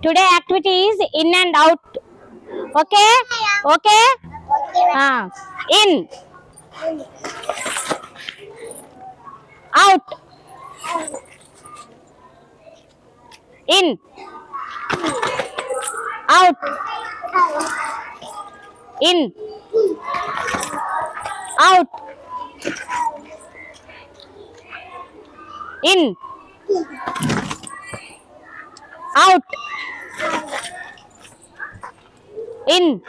Today activity is in and out. Okay? Okay? In. Out. In. Out. In. Out. In. Out. In.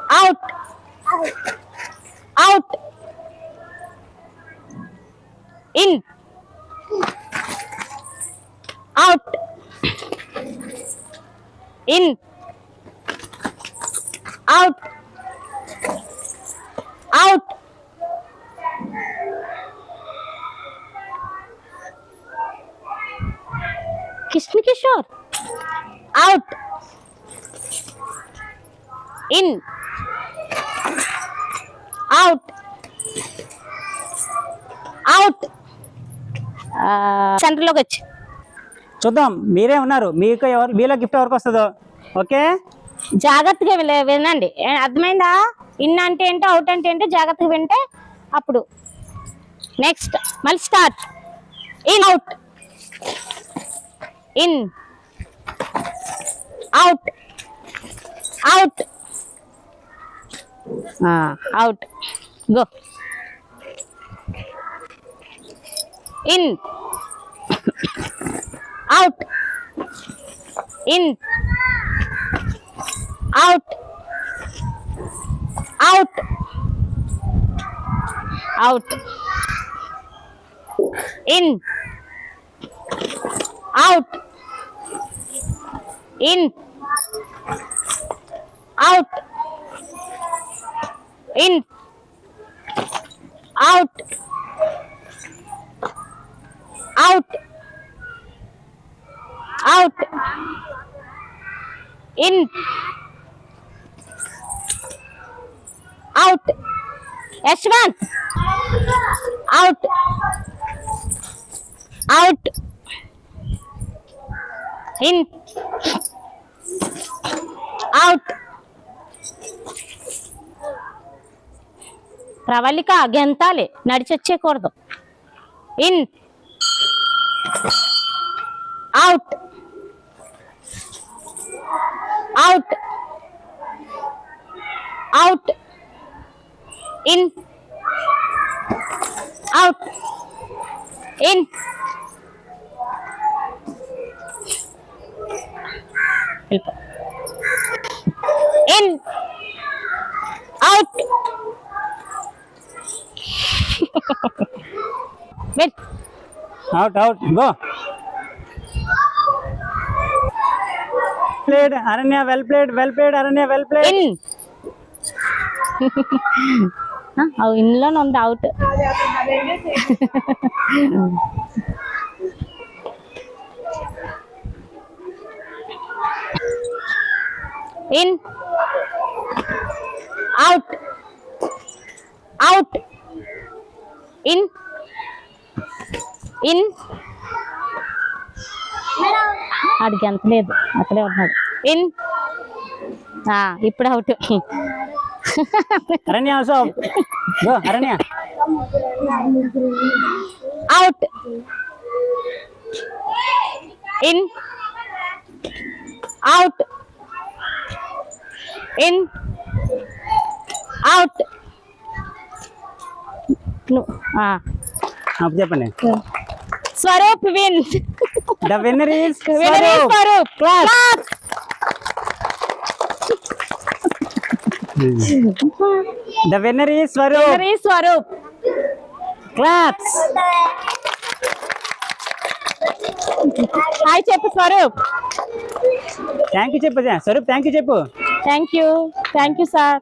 Out. Out. In. Out. In. Out. Out. Krishna Kishore. Out. In. Out. Out. సెంటర్లోకి వచ్చి చూద్దాం. మీరే ఉన్నారు, మీకు ఎవరు మీలో gift ఎవరికి వస్తుందో. ఓకే, జాగ్రత్తగా వినండి. అర్థమైందా? ఇన్ అంటే ఏంటో, అవుట్ అంటే ఏంటో జాగ్రత్తగా వింటే అప్పుడు. నెక్స్ట్ మళ్ళీ start. In out. In out. Out. Out. Go. In out. In out. Out. Out. In out. In out. In out. Out. Out. In out. Yashwant. Out. Out. In out. Pravallika గెంతాలి, నడిచొచ్చేకూడదు. In out. Out. Out. In out. In in out. Out. Out. Go. Played Aranya, well played. Well played Aranya, well played. In ఇన్లోనే ఉంది out. In out. Out. In in అడిగి ఎంత లేదు, అక్కడే ఉన్నాడు. In ఇప్పుడు out. Aranya also go. Aranya out. In out. In out. చెప్పండి. Swaroop wins. The winner is Swaroop. Clap. The winner is Swaroop. Claps. Hi చెప్పు స్వరూప్. థ్యాంక్ యూ చెప్పు స్వరూప్. థ్యాంక్ యూ చెప్పు. Thank you sir.